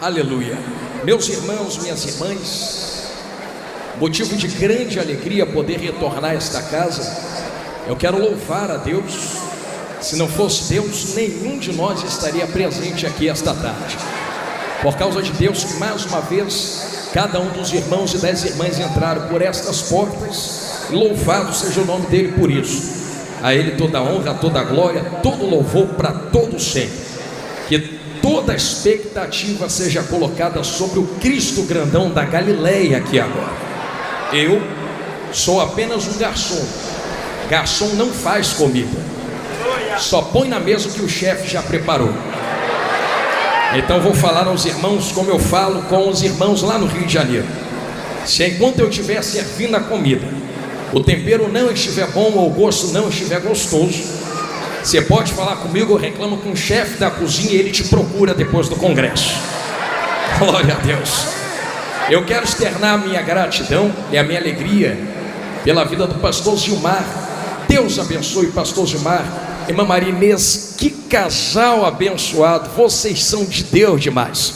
Aleluia. Meus irmãos, minhas irmãs, motivo de grande alegria poder retornar a esta casa. Eu quero louvar a Deus. Se não fosse Deus, nenhum de nós estaria presente aqui esta tarde. Por causa de Deus que mais uma vez cada um dos irmãos e das irmãs entraram por estas portas. Louvado seja o nome dele por isso. A ele toda a honra, toda a glória, todo o louvor para todos sempre. Que toda a expectativa seja colocada sobre o Cristo grandão da Galileia aqui agora. Eu sou apenas um garçom. Garçom não faz comida, só põe na mesa o que o chefe já preparou. Então vou falar aos irmãos como eu falo com os irmãos lá no Rio de Janeiro. Se enquanto eu estiver servindo a comida, o tempero não estiver bom ou o gosto não estiver gostoso, você pode falar comigo, eu reclamo com o chefe da cozinha e ele te procura depois do congresso. Glória a Deus. Eu quero externar a minha gratidão e a minha alegria pela vida do pastor Gilmar. Deus abençoe, pastor Gilmar. Irmã Maria Inês, que casal abençoado. Vocês são de Deus demais.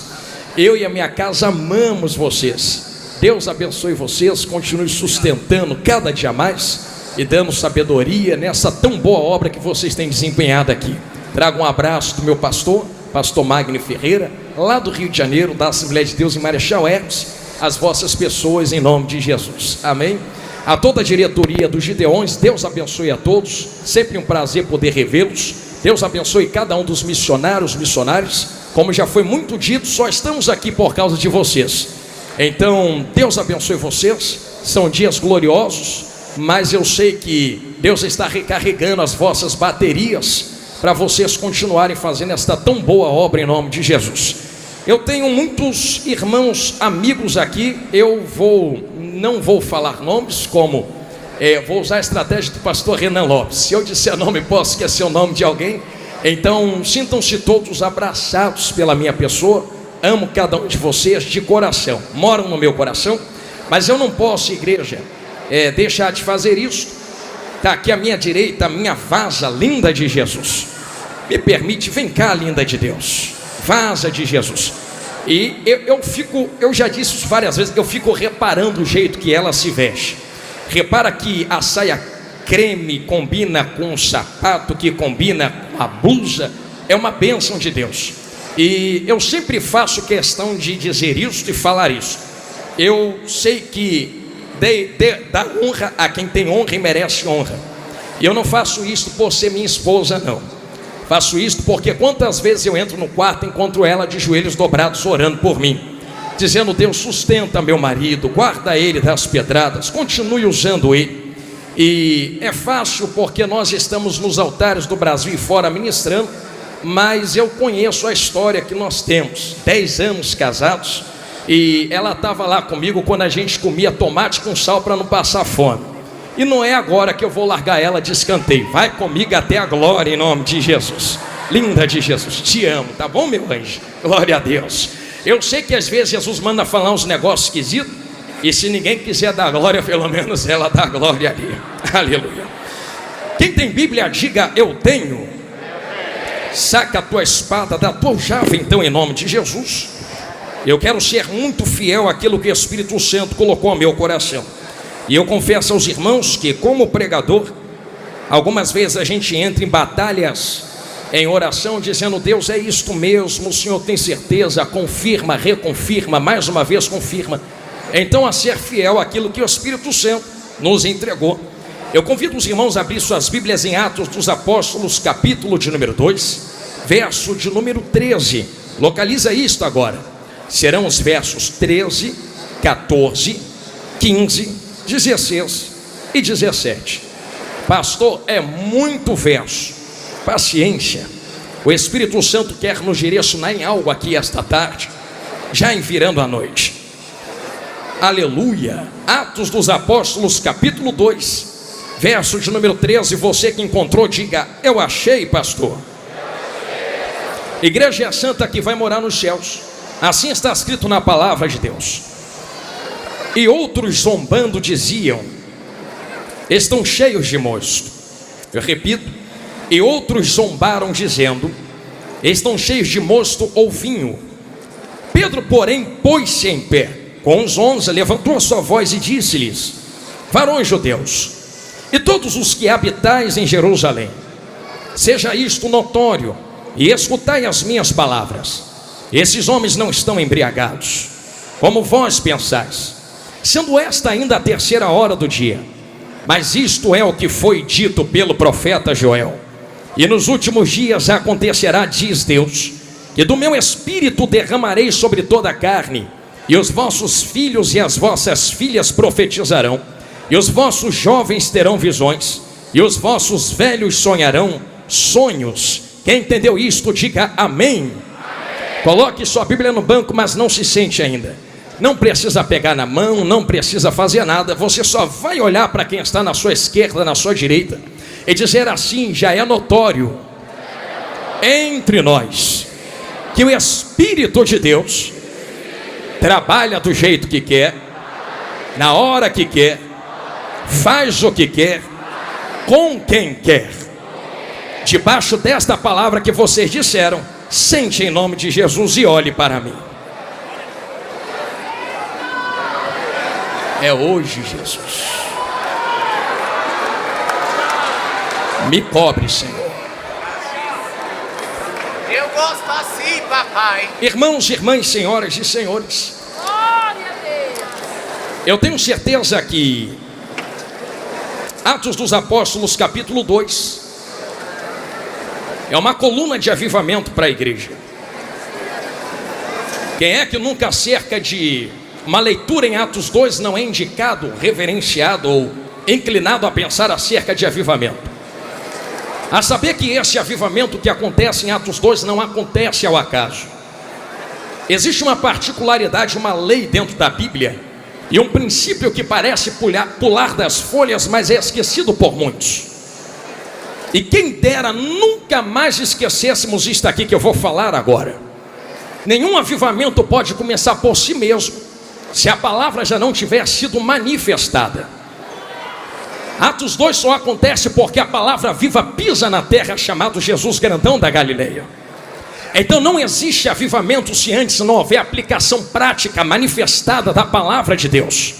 Eu e a minha casa amamos vocês. Deus abençoe vocês, continue sustentando cada dia mais e dando sabedoria nessa tão boa obra que vocês têm desempenhado aqui. Trago um abraço do meu pastor Magno Ferreira, lá do Rio de Janeiro, da Assembleia de Deus em Marechal Hermes, as vossas pessoas em nome de Jesus, amém? A toda a diretoria dos Gideões, Deus abençoe a todos, sempre um prazer poder revê-los. Deus abençoe cada um dos missionários, como já foi muito dito, só estamos aqui por causa de vocês. Então, Deus abençoe vocês, são dias gloriosos, mas eu sei que Deus está recarregando as vossas baterias para vocês continuarem fazendo esta tão boa obra em nome de Jesus. Eu tenho muitos irmãos, amigos aqui. Não vou falar nomes, vou usar a estratégia do pastor Renan Lopes. Se eu disser nome, posso esquecer o nome de alguém. Então, sintam-se todos abraçados pela minha pessoa. Amo cada um de vocês de coração, moram no meu coração. Mas eu não posso, igreja, deixar de fazer isso. Está aqui à minha direita a minha vaza linda de Jesus. Me permite, vem cá, linda de Deus, vaza de Jesus. E eu já disse isso várias vezes, eu fico reparando o jeito que ela se veste. Repara que a saia creme combina com o sapato, que combina com a blusa. É uma bênção de Deus. E eu sempre faço questão de dizer isso e falar isso. Eu sei que dá honra a quem tem honra e merece honra. E eu não faço isso por ser minha esposa, não. Faço isso porque quantas vezes eu entro no quarto e encontro ela de joelhos dobrados orando por mim, dizendo: Deus, sustenta meu marido, guarda ele das pedradas, continue usando ele. E é fácil porque nós estamos nos altares do Brasil e fora ministrando, mas eu conheço a história que nós temos, 10 anos casados. E ela estava lá comigo quando a gente comia tomate com sal para não passar fome. E não é agora que eu vou largar ela de escanteio. Vai comigo até a glória em nome de Jesus. Linda de Jesus, te amo, tá bom, meu anjo? Glória a Deus. Eu sei que às vezes Jesus manda falar uns negócios esquisitos, e se ninguém quiser dar glória, pelo menos ela dá glória ali. Aleluia. Quem tem Bíblia, diga: eu tenho. Saca a tua espada da tua aljava, então, em nome de Jesus. Eu quero ser muito fiel àquilo que o Espírito Santo colocou no meu coração. E eu confesso aos irmãos que, como pregador, algumas vezes a gente entra em batalhas, em oração, dizendo: Deus, é isto mesmo, o Senhor tem certeza, confirma, reconfirma, mais uma vez confirma. Então, a ser fiel àquilo que o Espírito Santo nos entregou. Eu convido os irmãos a abrir suas Bíblias em Atos dos Apóstolos, capítulo de número 2, verso de número 13. Localiza isto agora. Serão os versos 13, 14, 15, 16 e 17. Pastor, é muito verso. Paciência. O Espírito Santo quer nos direcionar em algo aqui esta tarde, já em virando a noite. Aleluia. Atos dos Apóstolos, capítulo 2, verso de número 13. Você que encontrou, diga: eu achei, pastor. Igreja é a santa que vai morar nos céus. Assim está escrito na palavra de Deus. E outros zombando diziam: estão cheios de mosto. Eu repito: e outros zombaram dizendo: estão cheios de mosto ou vinho. Pedro, porém, pôs-se em pé com os 11, levantou a sua voz e disse-lhes: varões judeus, e todos os que habitais em Jerusalém, seja isto notório, e escutai as minhas palavras. Esses homens não estão embriagados, como vós pensais, sendo esta ainda a terceira hora do dia. Mas isto é o que foi dito pelo profeta Joel: e nos últimos dias acontecerá, diz Deus, que do meu espírito derramarei sobre toda a carne, e os vossos filhos e as vossas filhas profetizarão, e os vossos jovens terão visões, e os vossos velhos sonharão sonhos. Quem entendeu isto, diga amém. Coloque sua Bíblia no banco, mas não se sente ainda. Não precisa pegar na mão, não precisa fazer nada. Você só vai olhar para quem está na sua esquerda, na sua direita, e dizer assim: já é notório entre nós que o Espírito de Deus trabalha do jeito que quer, na hora que quer, faz o que quer, com quem quer. Debaixo desta palavra que vocês disseram, sente em nome de Jesus e olhe para mim. É hoje, Jesus. Me cobre, Senhor. Eu gosto assim, papai. Irmãos, irmãs, senhoras e senhores, Glória a Deus. eu tenho certeza que Atos dos Apóstolos, capítulo 2, é uma coluna de avivamento para a igreja. Quem é que nunca, acerca de uma leitura em Atos 2, não é indicado, reverenciado ou inclinado a pensar acerca de avivamento? A saber que esse avivamento que acontece em Atos 2 não acontece ao acaso. Existe uma particularidade, uma lei dentro da Bíblia, e um princípio que parece pular das folhas, mas é esquecido por muitos. E quem dera nunca mais esquecêssemos isto aqui que eu vou falar agora. Nenhum avivamento pode começar por si mesmo, se a palavra já não tiver sido manifestada. Atos 2 só acontece porque a palavra viva pisa na terra, chamado Jesus Grandão da Galileia. Então não existe avivamento se antes não houver aplicação prática, manifestada da palavra de Deus.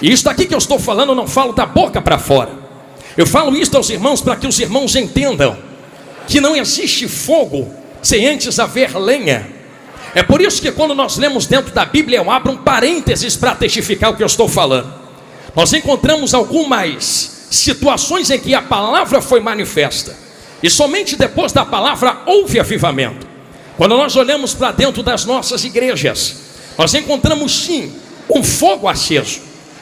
E isso aqui que eu estou falando, eu não falo da boca para fora. Eu falo isso aos irmãos para que os irmãos entendam que não existe fogo sem antes haver lenha. É por isso que quando nós lemos dentro da Bíblia, eu abro um parênteses para testificar o que eu estou falando. Nós encontramos algumas situações em que a palavra foi manifesta, e somente depois da palavra houve avivamento. Quando nós olhamos para dentro das nossas igrejas, nós encontramos sim um fogo aceso.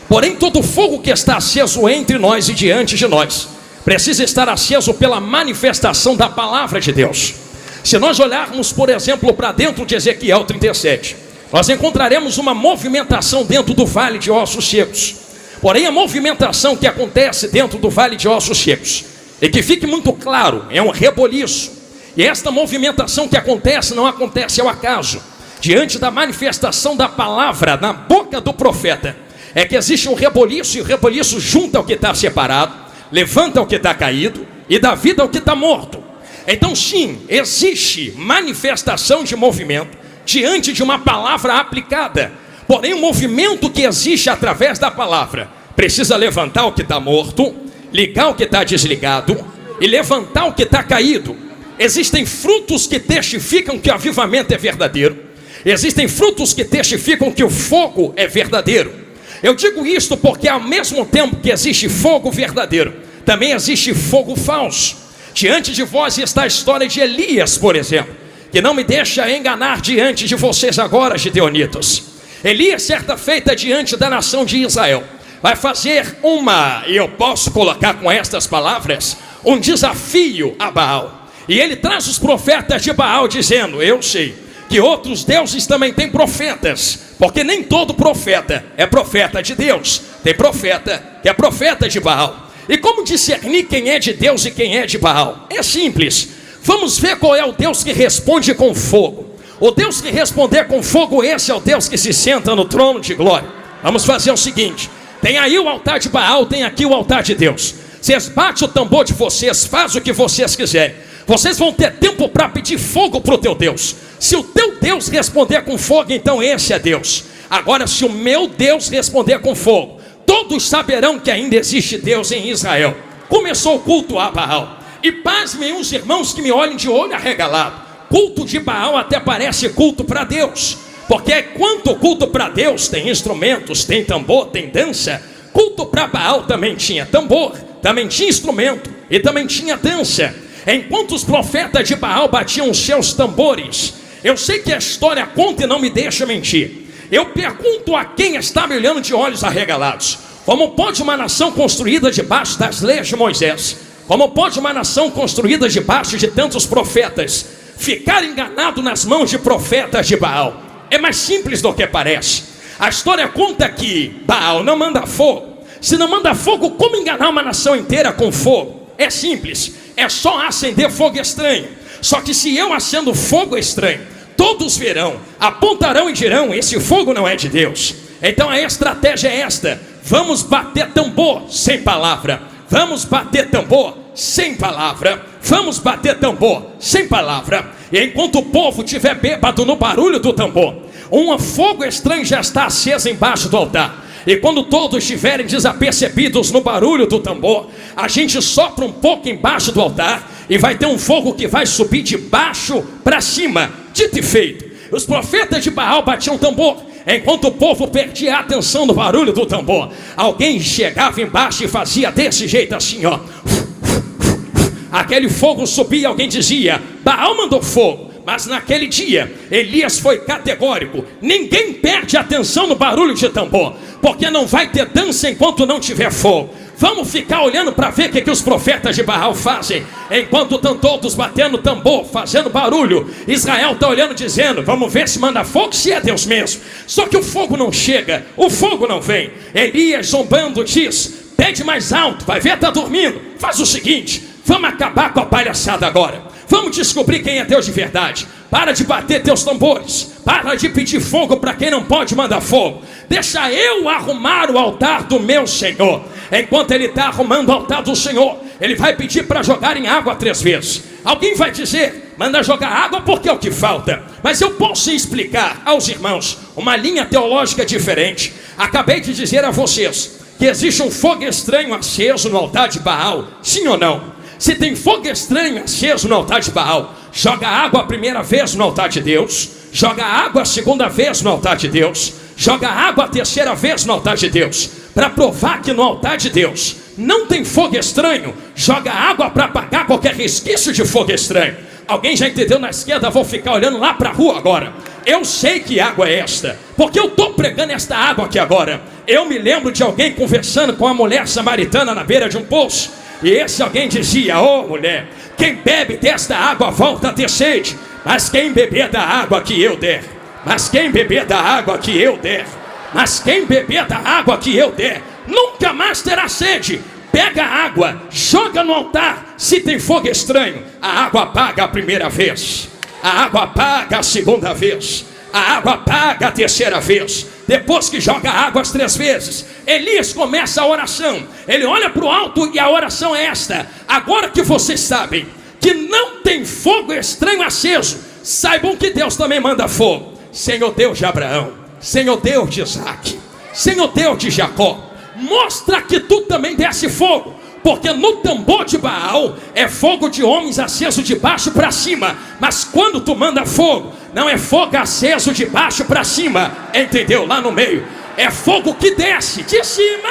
Porém, todo fogo que está aceso entre nós e diante de nós precisa estar aceso pela manifestação da palavra de Deus. Se nós olharmos, por exemplo, para dentro de Ezequiel 37, nós encontraremos uma movimentação dentro do vale de ossos secos. Porém, a movimentação que acontece dentro do vale de ossos secos, e que fique muito claro, é um reboliço. E esta movimentação que acontece não acontece ao acaso. Diante da manifestação da palavra na boca do profeta, é que existe um reboliço, e o reboliço junta o que está separado, levanta o que está caído e dá vida ao que está morto. Então sim, existe manifestação de movimento diante de uma palavra aplicada. Porém, o movimento que existe através da palavra precisa levantar o que está morto, ligar o que está desligado e levantar o que está caído. Existem frutos que testificam que o avivamento é verdadeiro. Existem frutos que testificam que o fogo é verdadeiro. Eu digo isto porque ao mesmo tempo que existe fogo verdadeiro, também existe fogo falso. Diante de vós está a história de Elias, por exemplo, que não me deixa enganar diante de vocês agora, gideonitas. Elias, certa feita diante da nação de Israel, vai fazer e eu posso colocar com estas palavras, um desafio a Baal. E ele traz os profetas de Baal dizendo: eu sei que outros deuses também têm profetas, porque nem todo profeta é profeta de Deus. Tem profeta que é profeta de Baal. E como discernir quem é de Deus e quem é de Baal? É simples. Vamos ver qual é o Deus que responde com fogo. O Deus que responder com fogo, esse é o Deus que se senta no trono de glória. Vamos fazer o seguinte: tem aí o altar de Baal, tem aqui o altar de Deus. Vocês batem o tambor de vocês, faz o que vocês quiserem. Vocês vão ter tempo para pedir fogo para o teu Deus. Se o teu Deus responder com fogo, então esse é Deus. Agora, se o meu Deus responder com fogo, todos saberão que ainda existe Deus em Israel. Começou o culto a Baal. E pasmem os irmãos que me olhem de olho arregalado. Culto de Baal até parece culto para Deus. Porque enquanto culto para Deus tem instrumentos, tem tambor, tem dança, culto para Baal também tinha tambor, também tinha instrumento e também tinha dança. Enquanto os profetas de Baal batiam os seus tambores, eu sei que a história conta e não me deixa mentir. Eu pergunto a quem está me olhando de olhos arregalados: como pode uma nação construída debaixo das leis de Moisés, como pode uma nação construída debaixo de tantos profetas ficar enganado nas mãos de profetas de Baal? É mais simples do que parece. A história conta que Baal não manda fogo. Se não manda fogo, como enganar uma nação inteira com fogo? É simples, é só acender fogo estranho. Só que se eu acendo fogo estranho, todos verão, apontarão e dirão: esse fogo não é de Deus. Então a estratégia é esta: vamos bater tambor sem palavra, vamos bater tambor sem palavra, vamos bater tambor sem palavra. E enquanto o povo estiver bêbado no barulho do tambor, um fogo estranho já está aceso embaixo do altar. E quando todos estiverem desapercebidos no barulho do tambor, a gente sopra um pouco embaixo do altar e vai ter um fogo que vai subir de baixo para cima. Dito e feito, os profetas de Baal batiam tambor. Enquanto o povo perdia a atenção no barulho do tambor, alguém chegava embaixo e fazia desse jeito assim, ó. Aquele fogo subia, alguém dizia: Baal mandou fogo. Mas naquele dia, Elias foi categórico: ninguém perde atenção no barulho de tambor, porque não vai ter dança enquanto não tiver fogo. Vamos ficar olhando para ver o que os profetas de Baal fazem. Enquanto estão todos batendo tambor, fazendo barulho, Israel está olhando dizendo: vamos ver se manda fogo, se é Deus mesmo. Só que o fogo não chega, o fogo não vem. Elias, zombando, diz: pede mais alto, vai ver, está dormindo. Faz o seguinte, vamos acabar com a palhaçada agora. Vamos descobrir quem é Deus de verdade. Para de bater teus tambores. Para de pedir fogo para quem não pode mandar fogo. Deixa eu arrumar o altar do meu Senhor. Enquanto ele está arrumando o altar do Senhor, ele vai pedir para jogar em água 3 vezes. Alguém vai dizer: manda jogar água porque é o que falta. Mas eu posso explicar aos irmãos uma linha teológica diferente. Acabei de dizer a vocês que existe um fogo estranho aceso no altar de Baal. Sim ou não? Se tem fogo estranho aceso no altar de Baal, joga água a primeira vez no altar de Deus, joga água a segunda vez no altar de Deus, joga água a terceira vez no altar de Deus, para provar que no altar de Deus não tem fogo estranho. Joga água para apagar qualquer resquício de fogo estranho. Alguém já entendeu na esquerda? Vou ficar olhando lá para a rua agora. Eu sei que água é esta, porque eu estou pregando esta água aqui agora. Eu me lembro de alguém conversando com a mulher samaritana na beira de um poço. E esse alguém dizia: ô mulher, quem bebe desta água volta a ter sede, mas quem beber da água que eu der, mas quem beber da água que eu der, mas quem beber da água que eu der, nunca mais terá sede. Pega a água, joga no altar. Se tem fogo estranho, a água apaga a primeira vez, a água apaga a segunda vez, a água apaga a terceira vez. Depois que joga água as 3 vezes, Elias começa a oração. Ele olha para o alto e a oração é esta: agora que vocês sabem que não tem fogo estranho aceso, saibam que Deus também manda fogo. Senhor Deus de Abraão, Senhor Deus de Isaac, Senhor Deus de Jacó, mostra que tu também desce fogo. Porque no tambor de Baal é fogo de homens aceso de baixo para cima, mas quando tu manda fogo, não é fogo aceso de baixo para cima, entendeu? Lá no meio é fogo que desce de cima.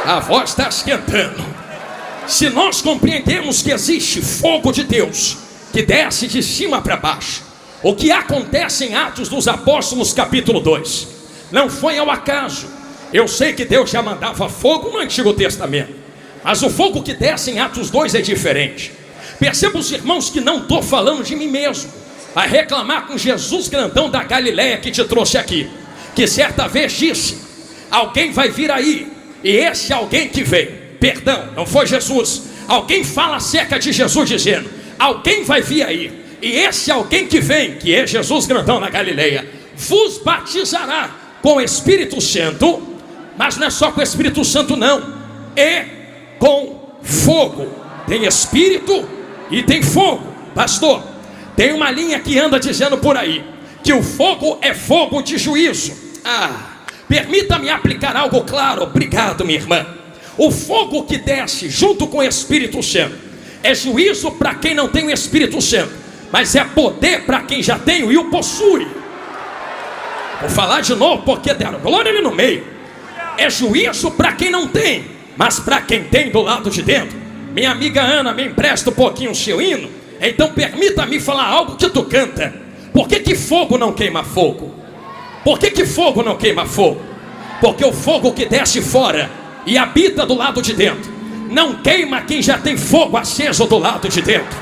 A voz está esquentando. Se nós compreendemos que existe fogo de Deus que desce de cima para baixo, o que acontece em Atos dos Apóstolos capítulo 2 não foi ao acaso. Eu sei que Deus já mandava fogo no Antigo Testamento, mas o fogo que desce em Atos 2 é diferente. Perceba, os irmãos, que não estou falando de mim mesmo. Vai reclamar com Jesus grandão da Galileia que te trouxe aqui, que certa vez disse: alguém vai vir aí, e esse alguém que veio, perdão, não foi Jesus. Alguém fala acerca de Jesus dizendo: alguém vai vir aí, e esse alguém que vem, que é Jesus grandão na Galileia, vos batizará com o Espírito Santo. Mas não é só com o Espírito Santo não, é com fogo. tem espírito e tem fogo. Pastor, tem uma linha que anda dizendo por aí que o fogo é fogo de juízo. Permita-me aplicar algo claro. Obrigado, minha irmã. O fogo que desce junto com o Espírito Santo é juízo para quem não tem o Espírito Santo, mas é poder para quem já tem e o possui. Vou falar de novo porque deram glória ali no meio. É juízo para quem não tem, mas para quem tem do lado de dentro. Minha amiga Ana, me empresta um pouquinho o seu hino. Então permita-me falar algo que tu canta. Por que fogo não queima fogo? Por que fogo não queima fogo? Porque o fogo que desce fora e habita do lado de dentro não queima quem já tem fogo aceso do lado de dentro.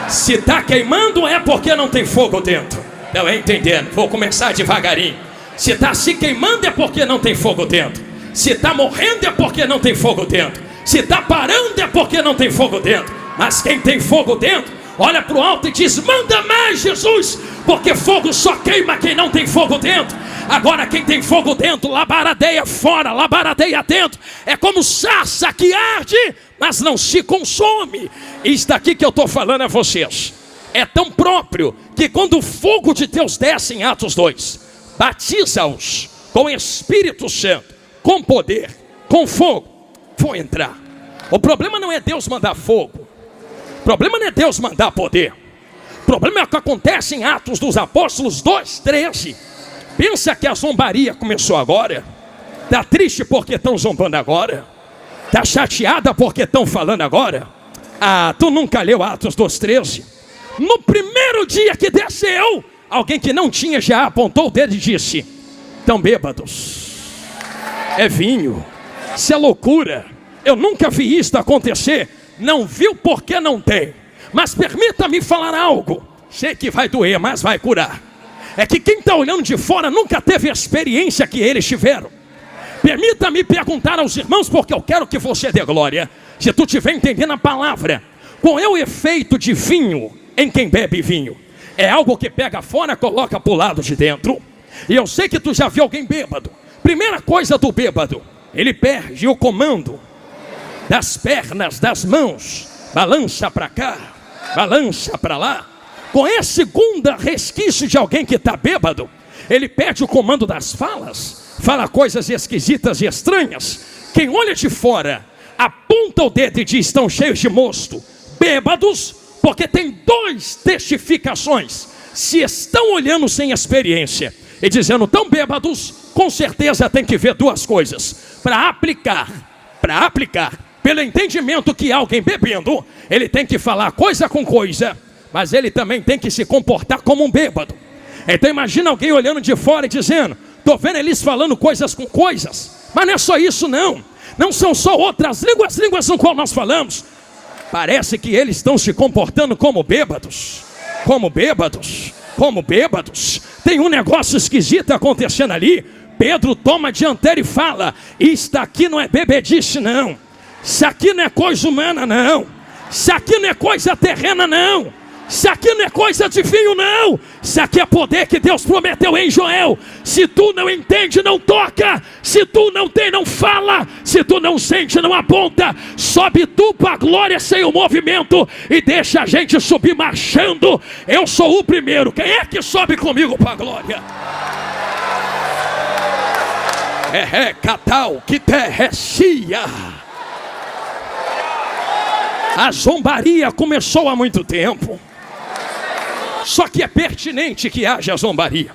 Se está queimando é porque não tem fogo dentro. Não é entendendo? Vou começar devagarinho. Se está se queimando é porque não tem fogo dentro. Se está morrendo é porque não tem fogo dentro. Se está parando é porque não tem fogo dentro. Mas quem tem fogo dentro, olha para o alto e diz: manda mais, Jesus, porque fogo só queima quem não tem fogo dentro. Agora quem tem fogo dentro, labaradeia fora, labaradeia dentro. É como sarça que arde, mas não se consome. Isso daqui que eu estou falando a vocês é tão próprio que quando o fogo de Deus desce em Atos 2, batiza-os com o Espírito Santo, com poder, com fogo, vão entrar. O problema não é Deus mandar fogo. O problema não é Deus mandar poder. O problema é o que acontece em Atos dos Apóstolos 2:13. Pensa que a zombaria começou agora? Está triste porque estão zombando agora? Está chateada porque estão falando agora? Tu nunca leu Atos 2:13? No primeiro dia que desceu, alguém que não tinha já apontou o dedo e disse: estão bêbados. É vinho. Isso é loucura. Eu nunca vi isso acontecer. Não viu porque não tem. Mas permita-me falar algo. Sei que vai doer, mas vai curar. É que quem está olhando de fora nunca teve a experiência que eles tiveram. Permita-me perguntar aos irmãos, porque eu quero que você dê glória. Se tu estiver entendendo a palavra, qual é o efeito de vinho em quem bebe vinho? É algo que pega fora, coloca para o lado de dentro. E eu sei que tu já viu alguém bêbado. Primeira coisa do bêbado, ele perde o comando das pernas, das mãos. Balança para cá, balança para lá. Com esse segundo resquício de alguém que está bêbado, ele perde o comando das falas. Fala coisas esquisitas e estranhas. Quem olha de fora, aponta o dedo e diz: estão cheios de mosto. Bêbados, porque tem duas testificações. Se estão olhando sem experiência e dizendo tão bêbados, com certeza tem que ver duas coisas. Para aplicar, pelo entendimento que alguém bebendo, ele tem que falar coisa com coisa, mas ele também tem que se comportar como um bêbado. Então imagina alguém olhando de fora e dizendo: estou vendo eles falando coisas com coisas. Mas não é só isso não. Não são só outras línguas no qual nós falamos. Parece que eles estão se comportando como bêbados. Tem um negócio esquisito acontecendo ali. Pedro toma a dianteira e fala: isto aqui não é bebedice não. Isso aqui não é coisa humana não. Isso aqui não é coisa terrena não. Isso aqui não é coisa de vinho não. Isso aqui é poder que Deus prometeu em Joel. Se tu não entende, não toca. Se tu não tem, não fala. Se tu não sente, não aponta. Sobe tu para a glória sem o movimento e deixa a gente subir marchando. Eu sou o primeiro. Quem é que sobe comigo para a glória? Catal que terrecia. A zombaria começou há muito tempo. Só que é pertinente que haja zombaria.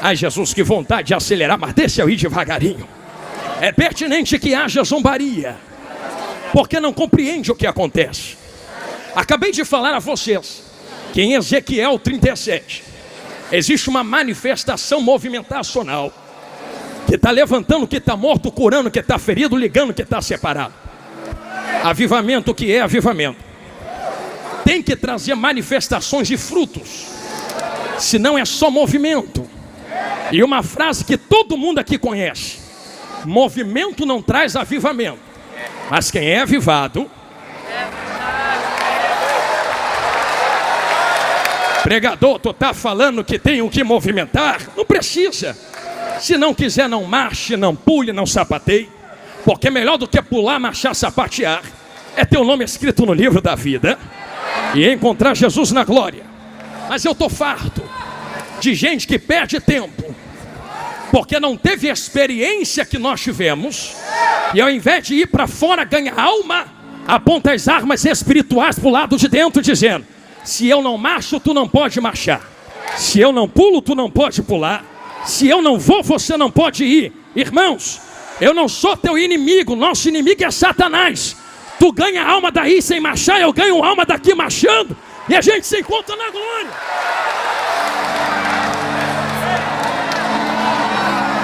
Ai, Jesus, que vontade de acelerar, mas deixa eu ir devagarinho. É pertinente que haja zombaria, porque não compreende o que acontece. Acabei de falar a vocês que em Ezequiel 37 existe uma manifestação movimentacional que está levantando o que está morto, curando o que está ferido, ligando o que está separado. Avivamento, o que é avivamento? Tem que trazer manifestações e frutos, senão é só movimento. E uma frase que todo mundo aqui conhece: movimento não traz avivamento, mas quem é avivado. Pregador, tu está falando que tem o que movimentar? Não precisa. Se não quiser, não marche, não pule, não sapateie, porque é melhor do que pular, marchar, sapatear. é ter o nome escrito no livro da vida e encontrar Jesus na glória. Mas eu estou farto de gente que perde tempo porque não teve a experiência que nós tivemos, e ao invés de ir para fora ganhar alma, aponta as armas espirituais para o lado de dentro, dizendo: se eu não marcho, tu não pode marchar. Se eu não pulo, tu não pode pular. Se eu não vou, você não pode ir. Irmãos, eu não sou teu inimigo. Nosso inimigo é Satanás. Tu ganha alma daí sem marchar, eu ganho alma daqui marchando, e a gente se encontra na glória.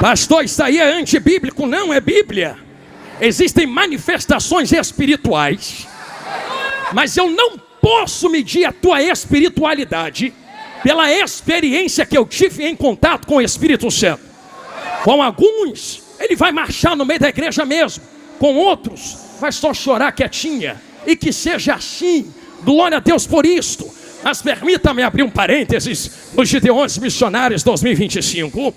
Pastor, isso aí é antibíblico. Não é Bíblia. Existem manifestações espirituais, mas eu não posso medir a tua espiritualidade pela experiência que eu tive em contato com o Espírito Santo. Com alguns, ele vai marchar no meio da igreja mesmo. Com outros, vai só chorar quietinha. E que seja assim. Glória a Deus por isto. Mas permita-me abrir um parênteses nos Gideões Missionários 2025.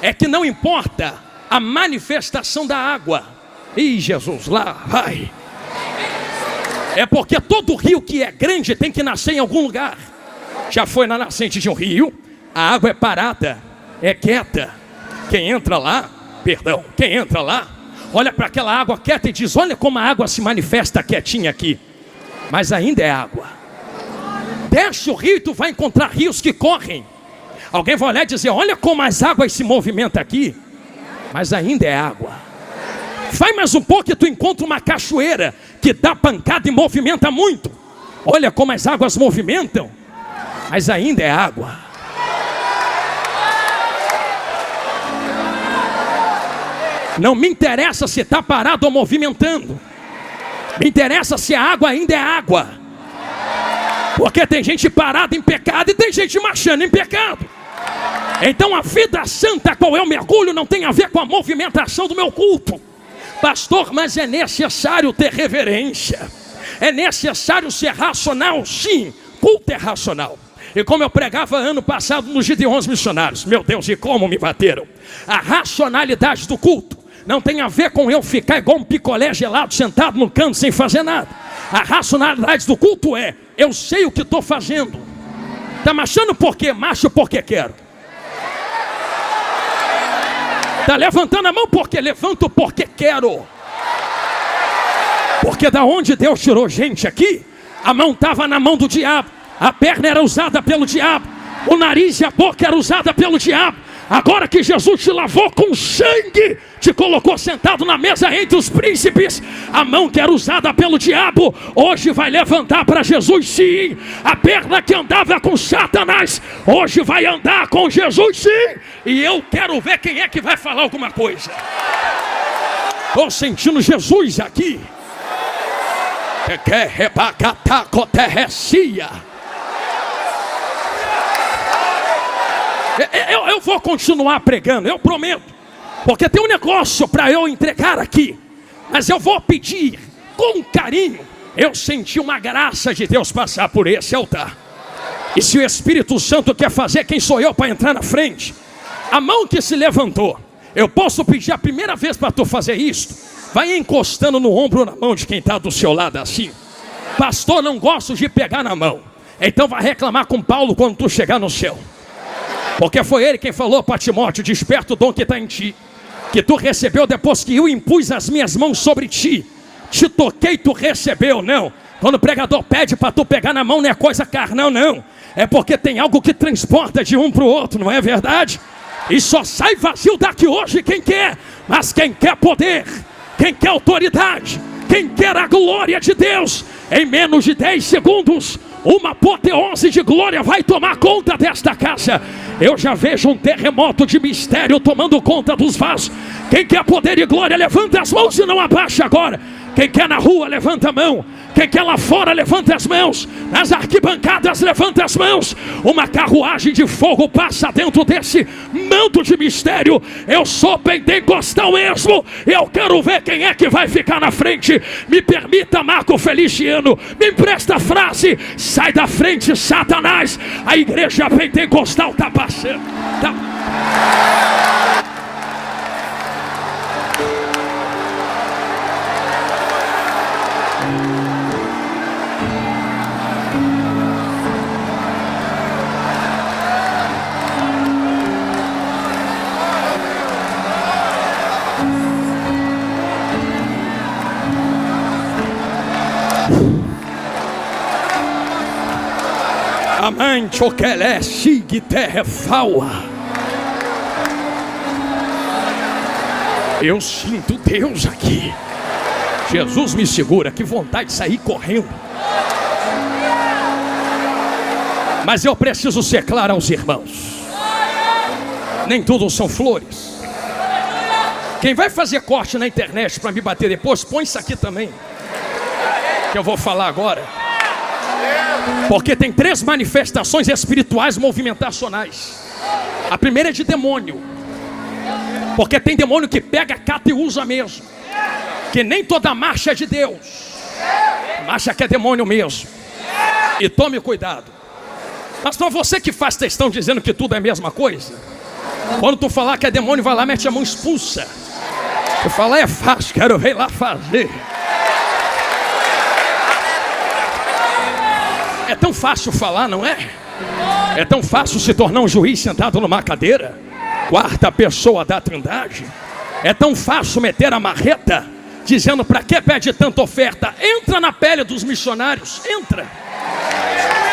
É que não importa a manifestação da água. Ih, Jesus, lá vai. É porque todo rio que é grande tem que nascer em algum lugar. Já foi na nascente de um rio, a água é parada, é quieta. Quem entra lá, olha para aquela água quieta e diz: olha como a água se manifesta quietinha aqui. Mas ainda é água. Desce o rio e tu vai encontrar rios que correm. Alguém vai olhar e dizer: olha como as águas se movimentam aqui. Mas ainda é água. Vai mais um pouco e tu encontra uma cachoeira que dá pancada e movimenta muito. Olha como as águas movimentam. Mas ainda é água. Não me interessa se está parado ou movimentando. Me interessa se a água ainda é água. Porque tem gente parada em pecado e tem gente marchando em pecado. Então a vida santa, qual é o mergulho, não tem a ver com a movimentação do meu culto. Pastor, mas é necessário ter reverência. É necessário ser racional, sim. Culto é racional. E como eu pregava ano passado nos Gideões Missionários, meu Deus, e como me bateram. A racionalidade do culto não tem a ver com eu ficar igual um picolé gelado sentado no canto sem fazer nada. A racionalidade do culto é: eu sei o que estou fazendo. Está marchando por quê? Marcho porque quero. Está levantando a mão porque levanto porque quero. Porque da onde Deus tirou gente aqui, a mão estava na mão do diabo, a perna era usada pelo diabo, o nariz e a boca era usada pelo diabo. Agora que Jesus te lavou com sangue, te colocou sentado na mesa entre os príncipes, a mão que era usada pelo diabo hoje vai levantar para Jesus, sim. A perna que andava com Satanás hoje vai andar com Jesus, sim. E eu quero ver quem é que vai falar alguma coisa. Estou sentindo Jesus aqui. Eu vou continuar pregando, eu prometo. Porque tem um negócio para eu entregar aqui. Mas eu vou pedir com carinho. Eu senti uma graça de Deus passar por esse altar. E se o Espírito Santo quer fazer, quem sou eu para entrar na frente? A mão que se levantou, eu posso pedir a primeira vez para tu fazer isso. Vai encostando no ombro ou na mão de quem está do seu lado assim. Pastor, não gosto de pegar na mão. Então vai reclamar com Paulo quando tu chegar no céu. Porque foi ele quem falou para Timóteo: desperta o dom que está em ti, que tu recebeu depois que eu impus as minhas mãos sobre ti. Te toquei, tu recebeu. Não, quando o pregador pede para tu pegar na mão, não é coisa carnal, não. É porque tem algo que transporta de um para o outro, não é verdade? E só sai vazio daqui hoje quem quer. Mas quem quer poder, quem quer autoridade, quem quer a glória de Deus, em menos de 10 segundos, uma apoteose de glória vai tomar conta desta casa. Eu já vejo um terremoto de mistério tomando conta dos vasos. Quem quer poder e glória, levanta as mãos e não abaixa agora. Quem quer na rua, levanta a mão. Quem quer lá fora, levanta as mãos. Nas arquibancadas, levanta as mãos. Uma carruagem de fogo passa dentro desse manto de mistério. Eu sou pentecostal mesmo. Eu quero ver quem é que vai ficar na frente. Me permita, Marco Feliciano, me empresta a frase: sai da frente, Satanás. A igreja pentecostal está passando. Amante o que é sigue terra faua. Eu sinto Deus aqui. Jesus me segura, que vontade de sair correndo. Mas eu preciso ser claro aos irmãos. Nem tudo são flores. Quem vai fazer corte na internet para me bater depois, põe isso aqui também, que eu vou falar agora. Porque tem 3 manifestações espirituais movimentacionais. A primeira é de demônio. Porque tem demônio que pega, cata e usa mesmo. Que nem toda marcha é de Deus. Marcha que é demônio mesmo. E tome cuidado. Pastor, você que faz textão dizendo que tudo é a mesma coisa. Quando tu falar que é demônio, vai lá, mete a mão, expulsa. Tu falar é fácil, quero ver lá fazer. É tão fácil falar, não é? É tão fácil se tornar um juiz sentado numa cadeira, 4ª pessoa da Trindade. É tão fácil meter a marreta, dizendo para que pede tanta oferta. Entra na pele dos missionários, entra.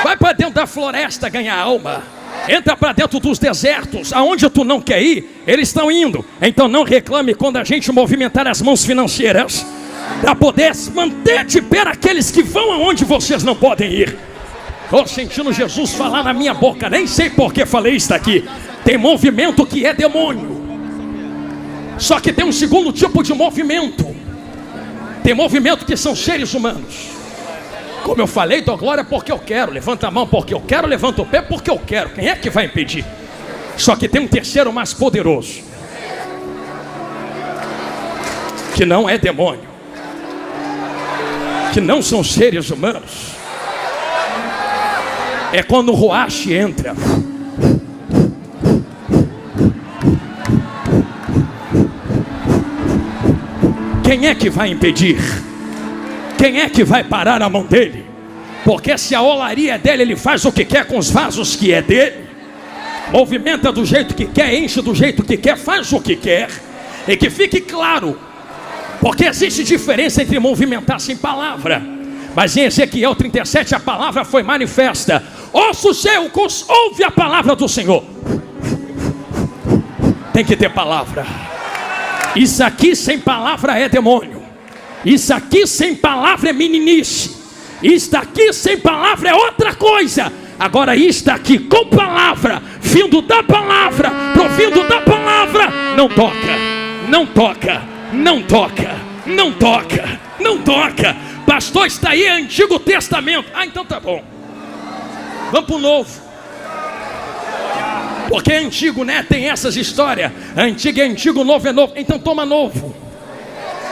Vai para dentro da floresta ganhar alma. Entra para dentro dos desertos, aonde tu não quer ir, eles estão indo. Então não reclame quando a gente movimentar as mãos financeiras, para poder manter de pé aqueles que vão aonde vocês não podem ir. Estou sentindo Jesus falar na minha boca, nem sei por que falei isso aqui. Tem movimento que é demônio. Só que tem um segundo tipo de movimento. Tem movimento que são seres humanos. Como eu falei, dou glória porque eu quero. Levanta a mão porque eu quero, levanta o pé porque eu quero. Quem é que vai impedir? Só que tem um terceiro mais poderoso, que não é demônio, que não são seres humanos. É quando o Ruach entra. Quem é que vai impedir? Quem é que vai parar a mão dele? Porque se a olaria é dele, ele faz o que quer com os vasos que é dele. Movimenta do jeito que quer, enche do jeito que quer, faz o que quer. E que fique claro, porque existe diferença entre movimentar sem palavra. Mas em Ezequiel 37 a palavra foi manifesta. Ossos secos, ouve a palavra do Senhor. Tem que ter palavra. Isso aqui sem palavra é demônio. Isso aqui sem palavra é meninice. Isto aqui sem palavra é outra coisa. Agora isto aqui com palavra, vindo da palavra, provindo da palavra, não toca, não toca, não toca, não toca, não toca. Pastor, está aí Antigo Testamento. Ah, então tá bom. Vamos para o Novo. Porque é antigo, né? Tem essas histórias. Antigo é antigo, novo é novo. Então toma novo.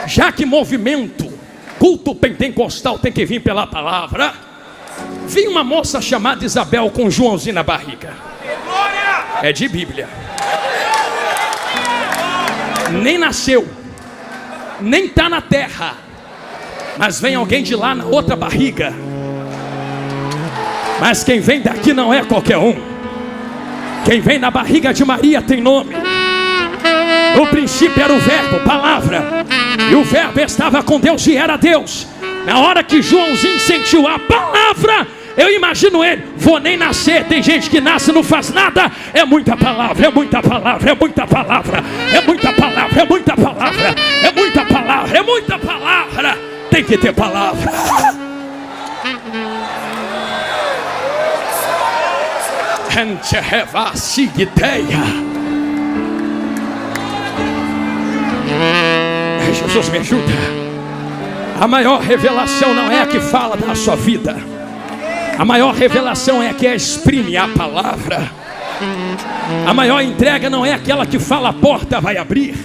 Já que movimento, culto pentecostal tem que vir pela palavra. Vi uma moça chamada Isabel com Joãozinho na barriga. É de Bíblia. Nem nasceu, nem está na terra, mas vem alguém de lá na outra barriga. Mas quem vem daqui não é qualquer um. Quem vem na barriga de Maria tem nome. No princípio era o verbo, palavra. E o verbo estava com Deus e era Deus. Na hora que Joãozinho sentiu a palavra, eu imagino ele, vou nem nascer. Tem gente que nasce e não faz nada. É muita palavra, é muita palavra, é muita palavra, é muita palavra, é muita palavra, é muita palavra, é muita palavra. Tem que ter palavra. Jesus me ajuda. A maior revelação não é a que fala da sua vida. A maior revelação é a que exprime a palavra. A maior entrega não é aquela que fala a porta vai abrir.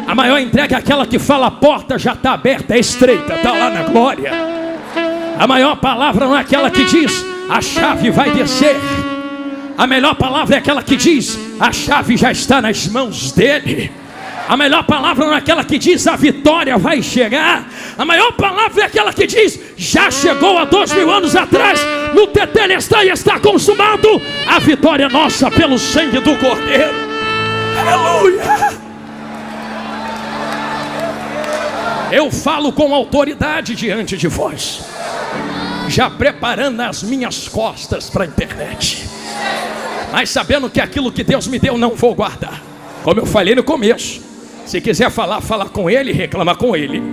A maior entrega é aquela que fala a porta já está aberta, é estreita, está lá na glória. A maior palavra não é aquela que diz a chave vai descer. A melhor palavra é aquela que diz a chave já está nas mãos dele. A melhor palavra não é aquela que diz a vitória vai chegar. A maior palavra é aquela que diz já chegou há 2000 anos atrás. No tetelestai está consumado. A vitória é nossa pelo sangue do Cordeiro. Aleluia. Eu falo com autoridade diante de vós. já preparando as minhas costas para a internet, mas sabendo que aquilo que Deus me deu não vou guardar. Como eu falei no começo, se quiser falar, fala com ele, reclama com ele.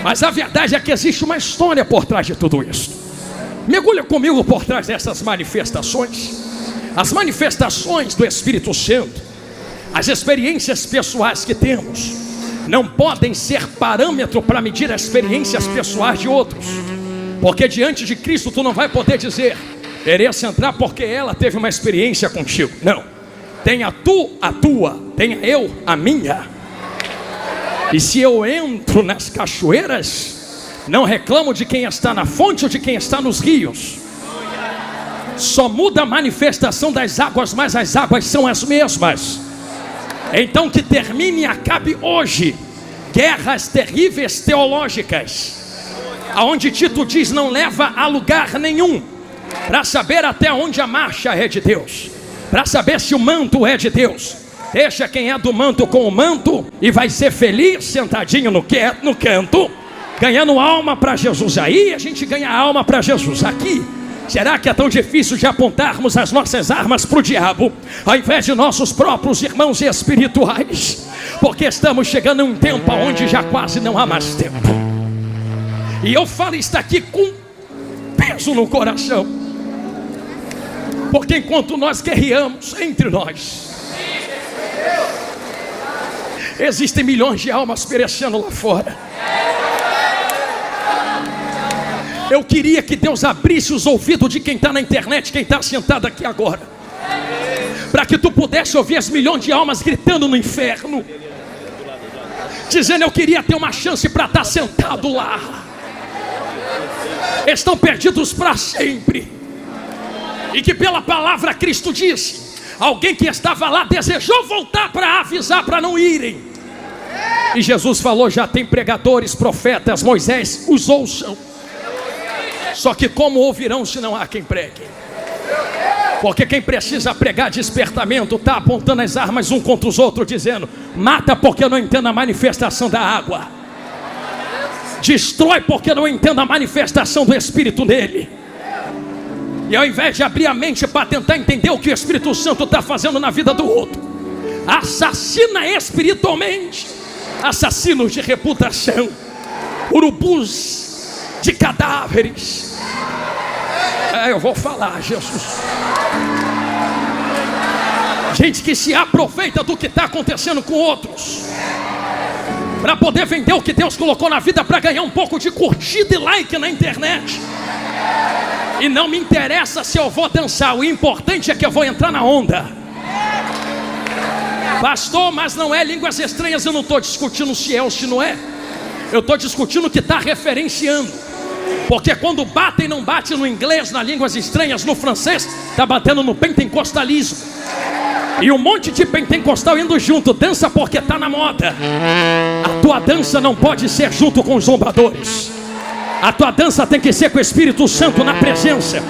Mas a verdade é que existe uma história por trás de tudo isso. Mergulha comigo por trás dessas manifestações. As manifestações do Espírito Santo, as experiências pessoais que temos, não podem ser parâmetro para medir as experiências pessoais de outros. Porque diante de Cristo tu não vai poder dizer: mereço entrar porque ela teve uma experiência contigo. Não, tenha tu a tua, tenha eu a minha. E se eu entro nas cachoeiras, não reclamo de quem está na fonte ou de quem está nos rios. Só muda a manifestação das águas, mas as águas são as mesmas. Então que termine e acabe hoje guerras terríveis teológicas, aonde Tito diz não leva a lugar nenhum, para saber até onde a marcha é de Deus, para saber se o manto é de Deus. Deixa quem é do manto com o manto e vai ser feliz sentadinho no canto, ganhando alma para Jesus. Aí a gente ganha alma para Jesus. Aqui, será que é tão difícil de apontarmos as nossas armas para o diabo, ao invés de nossos próprios irmãos espirituais? Porque estamos chegando a um tempo onde já quase não há mais tempo. E eu falo isso aqui com peso no coração, porque enquanto nós guerreamos entre nós, existem milhões de almas perecendo lá fora. Eu queria que Deus abrisse os ouvidos de quem está na internet, quem está sentado aqui agora, para que tu pudesse ouvir as milhões de almas gritando no inferno, dizendo: eu queria ter uma chance para estar sentado lá. Estão perdidos para sempre. E que pela palavra Cristo disse: alguém que estava lá desejou voltar para avisar para não irem. E Jesus falou: já tem pregadores, profetas, Moisés os ouçam. Só que como ouvirão se não há quem pregue? Porque quem precisa pregar despertamento está apontando as armas um contra os outros, dizendo: mata porque eu não entendo a manifestação da água, destrói porque eu não entendo a manifestação do Espírito nele. E ao invés de abrir a mente para tentar entender o que o Espírito Santo está fazendo na vida do outro, assassina espiritualmente, assassinos de reputação, urubus de cadáveres. Eu vou falar, Jesus. Gente que se aproveita do que está acontecendo com outros, para poder vender o que Deus colocou na vida, para ganhar um pouco de curtida e like na internet. E não me interessa se eu vou dançar, o importante é que eu vou entrar na onda. Pastor, mas não é línguas estranhas. Eu não estou discutindo se é ou se não é. Eu estou discutindo o que está referenciando. Porque quando bate e não bate no inglês, nas línguas estranhas, no francês, está batendo no pentecostalismo. E um monte de pentecostal indo junto, dança porque está na moda. A tua dança não pode ser junto com os zombadores. A tua dança tem que ser com o Espírito Santo na presença.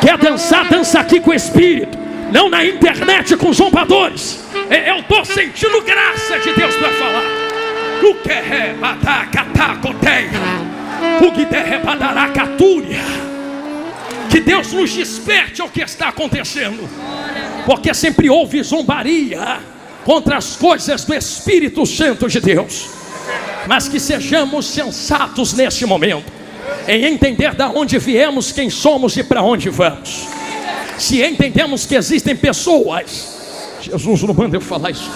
Quer dançar, dança aqui com o Espírito, não na internet com zombadores. Eu estou sentindo graça de Deus para falar. O que é que Deus nos desperte ao que está acontecendo. Porque sempre houve zombaria contra as coisas do Espírito Santo de Deus. Mas que sejamos sensatos neste momento, em entender de onde viemos, quem somos e para onde vamos. Se entendemos que existem pessoas, Jesus não manda eu falar isso,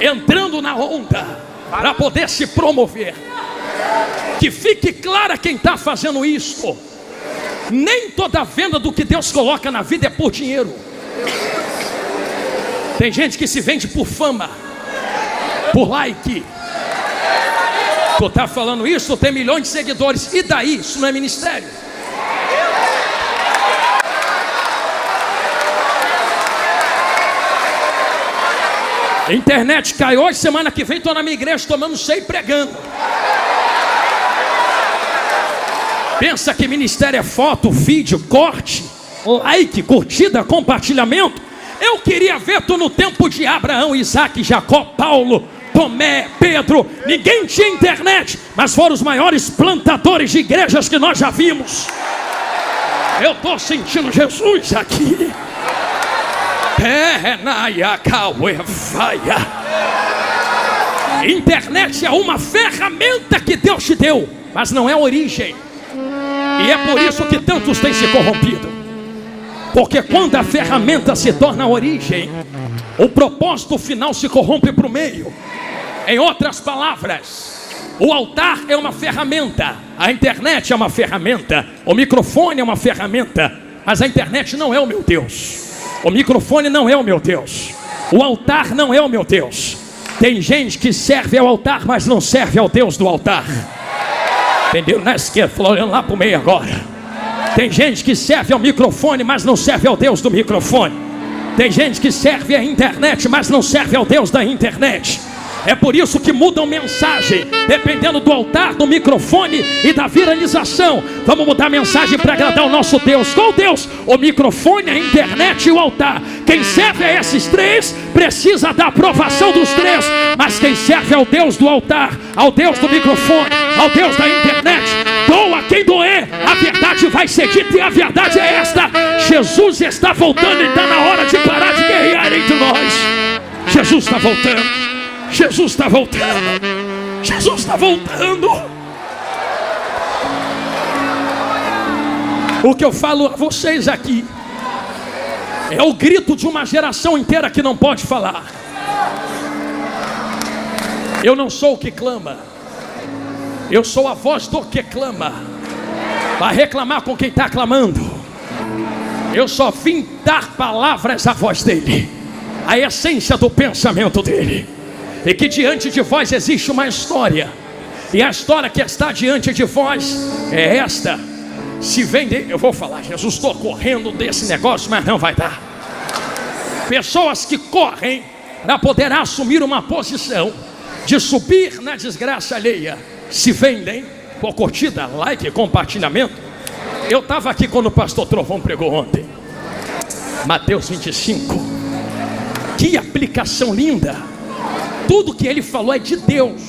entrando na onda para poder se promover, que fique clara quem está fazendo isso. Nem toda venda do que Deus coloca na vida é por dinheiro. Tem gente que se vende por fama, por like. Tu está falando isso, tu tem milhões de seguidores, e daí? Isso não é ministério. Internet cai hoje, semana que vem estou na minha igreja tomando ceia e pregando. Pensa que ministério é foto, vídeo, corte, like, curtida, compartilhamento? Eu queria ver tu no tempo de Abraão, Isaac, Jacó, Paulo, Tomé, Pedro, ninguém tinha internet, mas foram os maiores plantadores de igrejas que nós já vimos. Eu estou sentindo Jesus aqui. Internet é uma ferramenta que Deus te deu, mas não é a origem. E é por isso que tantos têm se corrompido. Porque quando a ferramenta se torna a origem, o propósito final se corrompe para o meio. Em outras palavras, o altar é uma ferramenta, a internet é uma ferramenta, o microfone é uma ferramenta, mas a internet não é o meu Deus, o microfone não é o meu Deus, o altar não é o meu Deus. Tem gente que serve ao altar, mas não serve ao Deus do altar. Entendeu? Na esquerda, olhando lá para o meio agora. Tem gente que serve ao microfone, mas não serve ao Deus do microfone. Tem gente que serve à internet, mas não serve ao Deus da internet. É por isso que mudam mensagem, dependendo do altar, do microfone e da viralização. Vamos mudar a mensagem para agradar o nosso Deus. Qual Deus? O microfone, a internet e o altar. Quem serve a esses três precisa da aprovação dos três. Mas quem serve ao Deus do altar, ao Deus do microfone, ao Deus da internet, doa quem doer, a verdade vai ser dita. E a verdade é esta: Jesus está voltando e está na hora de parar de guerrear entre nós. Jesus está voltando. Jesus está voltando. Jesus está voltando. O que eu falo a vocês aqui é o grito de uma geração inteira que não pode falar. Eu não sou o que clama, eu sou a voz do que clama. Vai reclamar com quem está clamando. Eu só vim dar palavras à voz dele, a essência do pensamento dele. E que diante de vós existe uma história, e a história que está diante de vós é esta. Se vender, eu vou falar, Jesus, estou correndo desse negócio, mas não vai dar. Pessoas que correm para poder assumir uma posição de subir na desgraça alheia, se vendem por curtida, like, compartilhamento. Eu estava aqui quando o pastor Trovão pregou ontem, Mateus 25. Que aplicação linda. Tudo que ele falou é de Deus,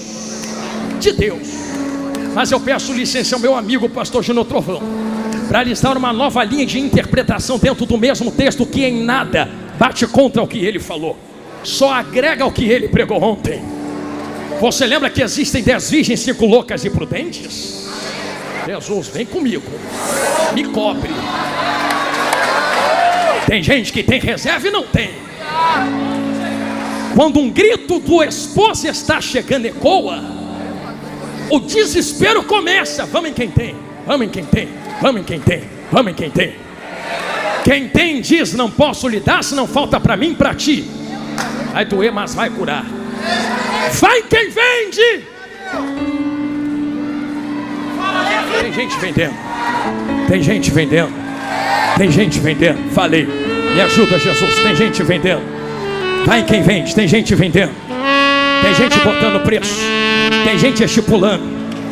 de Deus. Mas eu peço licença ao meu amigo pastor Júnior Trovão para listar uma nova linha de interpretação dentro do mesmo texto, que em nada bate contra o que ele falou, só agrega o que ele pregou ontem. Você lembra que existem 10 virgens, 5 loucas e prudentes? Jesus, vem comigo, me cobre. Tem gente que tem reserva e não tem. Quando um grito do esposo está chegando ecoa, o desespero começa. Vamos em quem tem, vamos em quem tem, vamos em quem tem, vamos em quem tem. Quem tem diz: não posso lhe dar, se não falta para mim, para ti. Vai doer, mas vai curar. Vai quem vende. Tem gente vendendo, tem gente vendendo, tem gente vendendo. Falei, me ajuda, Jesus. Tem gente vendendo. Vai quem vende, tem gente vendendo, tem gente botando preço, tem gente estipulando.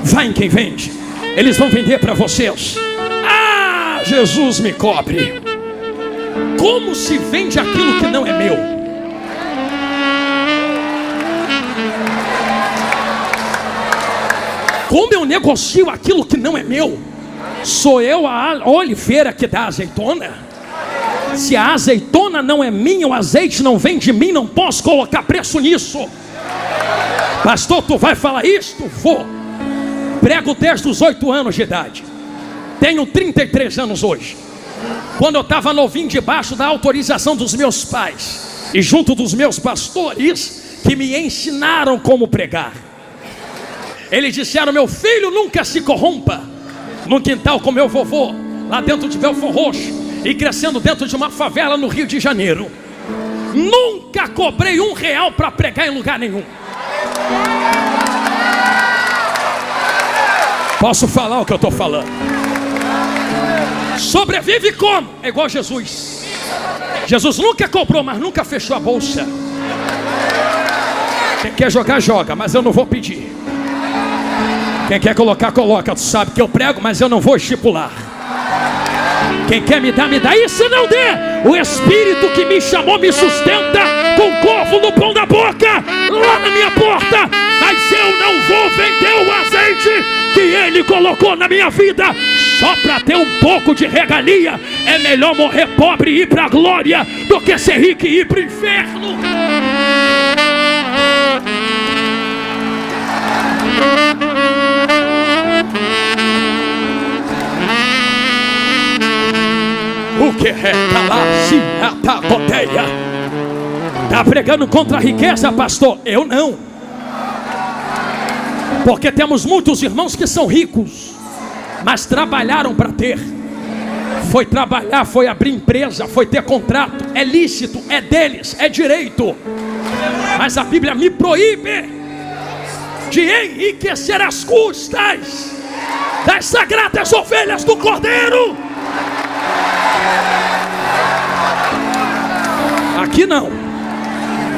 Vai em quem vende, eles vão vender para vocês. Ah, Jesus, me cobre. Como se vende aquilo que não é meu? Como eu negocio aquilo que não é meu? Sou eu a oliveira que dá azeitona? Se a azeitona não é minha, o azeite não vem de mim, não posso colocar preço nisso. Pastor, tu vai falar isto? Vou. Prego desde os 8 anos de idade. Tenho 33 anos hoje. Quando eu estava novinho, debaixo da autorização dos meus pais e junto dos meus pastores, que me ensinaram como pregar. Eles disseram: meu filho, nunca se corrompa. No quintal com meu vovô, lá dentro de Belfort Roxo, e crescendo dentro de uma favela no Rio de Janeiro, nunca cobrei R$1 para pregar em lugar nenhum. Posso falar o que eu estou falando? Sobrevive como? É igual Jesus. Jesus nunca cobrou, mas nunca fechou a bolsa. Quem quer jogar, joga, mas eu não vou pedir. Quem quer colocar, coloca. Tu sabe que eu prego, mas eu não vou estipular. Quem quer me dar, me dá. E se não der, o Espírito que me chamou me sustenta. com covo no pão da boca, lá na minha porta, mas eu não vou vender o azeite que ele colocou na minha vida só para ter um pouco de regalia. É melhor morrer pobre e ir para a glória do que ser rico e ir para o inferno. O que é Calaciatacoteia? Está pregando contra a riqueza, pastor? Eu não. Porque temos muitos irmãos que são ricos, mas trabalharam para ter. Foi trabalhar, foi abrir empresa, foi ter contrato. É lícito, é deles, é direito. Mas a Bíblia me proíbe de enriquecer as custas das sagradas ovelhas do Cordeiro. Aqui não.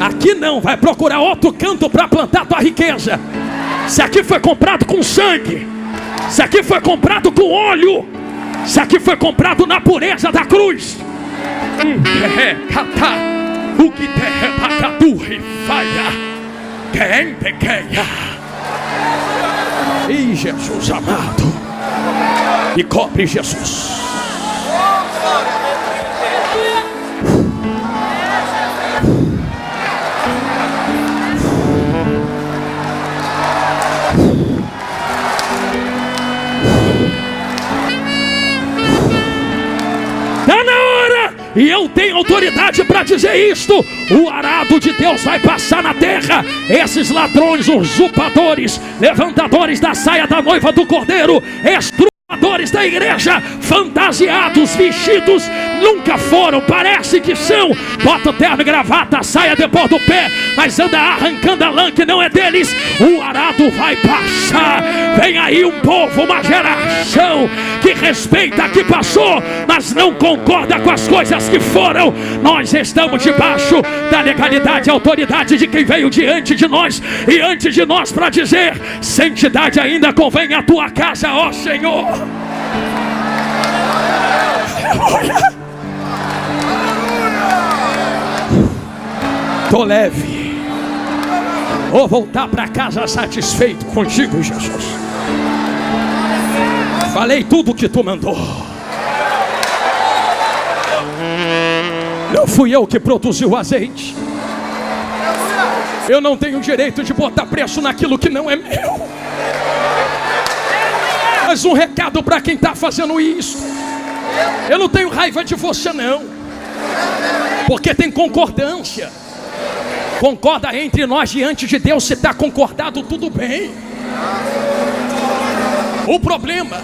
Aqui não. Vai procurar outro canto para plantar tua riqueza. Isso aqui foi comprado com sangue. Isso aqui foi comprado com óleo. Isso aqui foi comprado na pureza da cruz. O que e Jesus amado, e cobre Jesus. Está na hora, e eu tenho autoridade para dizer isto: o arado de Deus vai passar na terra. Esses ladrões, usurpadores, levantadores da saia da noiva do Cordeiro, estrupadores da igreja, fantasiados, vestidos, nunca foram, parece que são. Bota o terno e gravata, saia depois do pé, mas anda arrancando a lã que não é deles. O arado vai passar. Vem aí um povo, uma geração que respeita que passou, mas não concorda com as coisas que foram. Nós estamos debaixo da legalidade e autoridade de quem veio diante de nós e antes de nós para dizer: santidade ainda convém à tua casa, ó Senhor. Aleluia. Tô leve. Vou voltar para casa satisfeito contigo, Jesus. Falei tudo que tu mandou. Não fui eu que produzi o azeite. Eu não tenho direito de botar preço naquilo que não é meu. Mas um recado para quem está fazendo isso: eu não tenho raiva de você não, porque tem concordância. Concorda entre nós diante de Deus. Se está concordado, tudo bem. O problema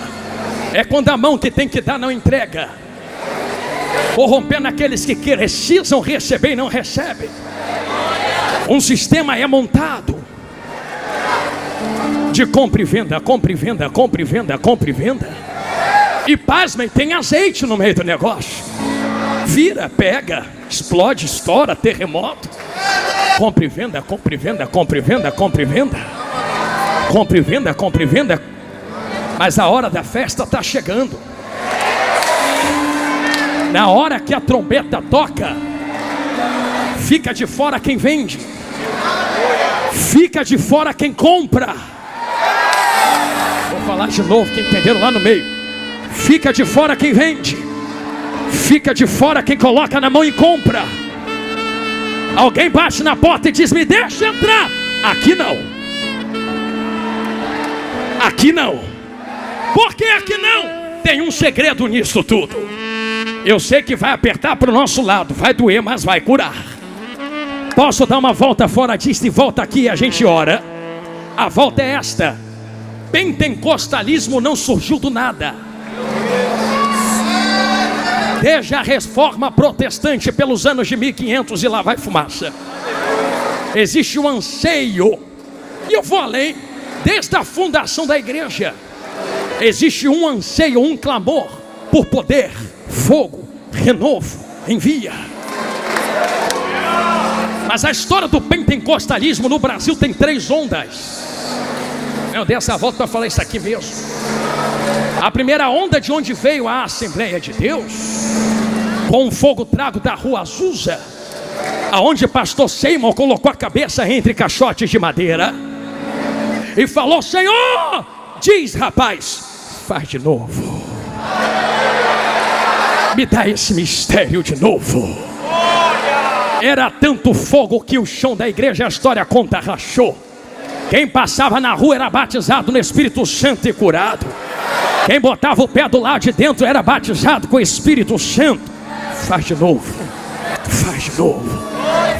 é quando a mão que tem que dar não entrega, corrompendo aqueles que precisam receber e não recebem. Um sistema é montado de compra e venda, compra e venda, compra e venda, compra e venda. E pasmem, tem azeite no meio do negócio. Vira, pega, explode, estoura, terremoto. Compra e venda, compra e venda, compra e venda, compra e venda. Compra e venda, compra e venda. Mas a hora da festa está chegando. Na hora que a trombeta toca, fica de fora quem vende, fica de fora quem compra. Vou falar de novo, quem entenderam lá no meio. Fica de fora quem vende, fica de fora quem coloca na mão e compra. Alguém bate na porta e diz: me deixa entrar. Aqui não. Aqui não. Por que aqui não? Tem um segredo nisso tudo. Eu sei que vai apertar para o nosso lado, vai doer, mas vai curar. Posso dar uma volta fora disso e volta aqui e a gente ora? A volta é esta: pentecostalismo não surgiu do nada. Desde a reforma protestante pelos anos de 1500 e lá vai fumaça. Existe um anseio, e eu vou além, desde a fundação da igreja. Existe um anseio, um clamor por poder, fogo, renovo, envia. Mas a história do pentecostalismo no Brasil tem 3 ondas. Eu dei essa volta para falar isso aqui mesmo. A primeira onda, de onde veio a Assembleia de Deus, com o fogo trago da rua Azusa, aonde pastor Seymour colocou a cabeça entre caixotes de madeira e falou: Senhor, diz rapaz, faz de novo, me dá esse mistério de novo. Era tanto fogo que o chão da igreja, a história conta, rachou. Quem passava na rua era batizado no Espírito Santo e curado. Quem botava o pé do lado de dentro era batizado com o Espírito Santo. Faz de novo, faz de novo,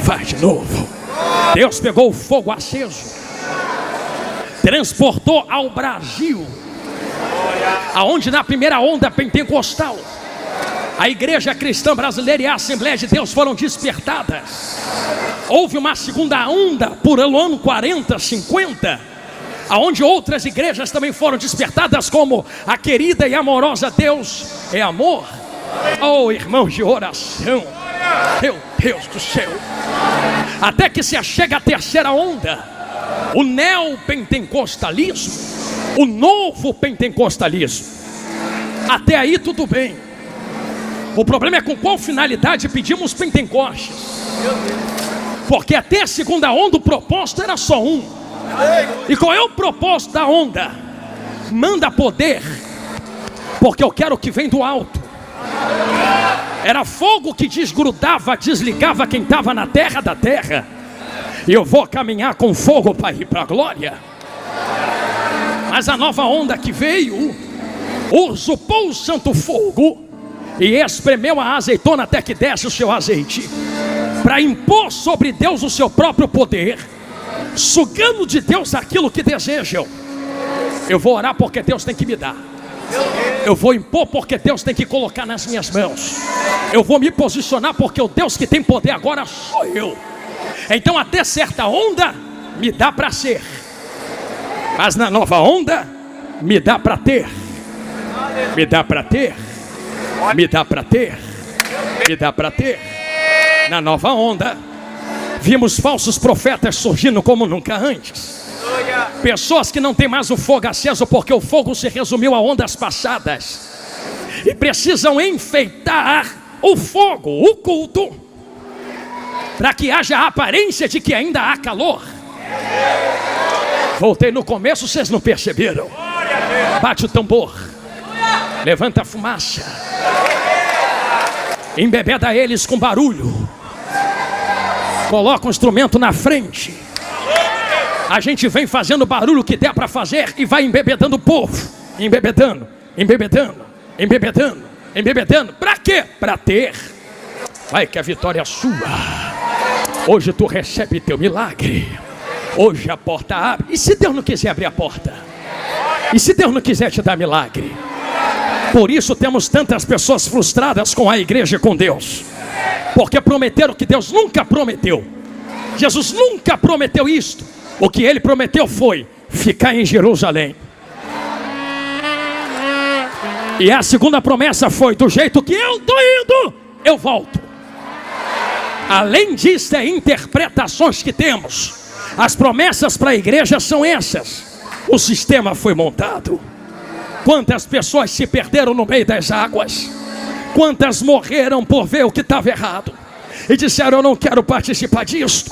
faz de novo. Deus pegou o fogo aceso, transportou ao Brasil, aonde na primeira onda pentecostal a igreja cristã brasileira e a Assembleia de Deus foram despertadas. Houve uma segunda onda por ano 40, 50, aonde outras igrejas também foram despertadas, como a querida e amorosa Deus é Amor. Oh, irmãos de oração, meu Deus do céu. Até que se achega a terceira onda, o neopentecostalismo, o novo pentecostalismo. Até aí tudo bem. O problema é com qual finalidade pedimos Pentecostes. Porque até a segunda onda o propósito era só um. E qual é o propósito da onda? Manda poder, porque eu quero o que vem do alto. Era fogo que desgrudava, desligava quem estava na terra da terra. E eu vou caminhar com fogo para ir para a glória. Mas a nova onda que veio usurpou o santo fogo e espremeu a azeitona até que desce o seu azeite, para impor sobre Deus o seu próprio poder, sugando de Deus aquilo que desejam. Eu vou orar porque Deus tem que me dar. Eu vou impor porque Deus tem que colocar nas minhas mãos. Eu vou me posicionar porque o Deus que tem poder agora sou eu. Então até certa onda me dá para ser, mas na nova onda me dá para ter. Me dá para ter. Me dá para ter. Me dá para ter. Na nova onda vimos falsos profetas surgindo como nunca antes. Pessoas que não têm mais o fogo aceso, porque o fogo se resumiu a ondas passadas, e precisam enfeitar o fogo, o culto, para que haja a aparência de que ainda há calor. Voltei no começo, vocês não perceberam? Bate o tambor, levanta a fumaça, embebeda eles com barulho, coloca um instrumento na frente. A gente vem fazendo barulho que der para fazer e vai embebedando o povo. Embebedando, embebedando, embebedando, embebedando. Para quê? Para ter. Vai que a vitória é sua. Hoje tu recebe teu milagre. Hoje a porta abre. E se Deus não quiser abrir a porta? E se Deus não quiser te dar milagre? Por isso temos tantas pessoas frustradas com a igreja e com Deus, porque prometeram que Deus nunca prometeu. Jesus nunca prometeu isto. O que ele prometeu foi ficar em Jerusalém. E a segunda promessa foi: do jeito que eu estou indo, eu volto. Além disso, é interpretações que temos. As promessas para a igreja são essas. O sistema foi montado. Quantas pessoas se perderam no meio das águas? Quantas morreram por ver o que estava errado e disseram: eu não quero participar disto,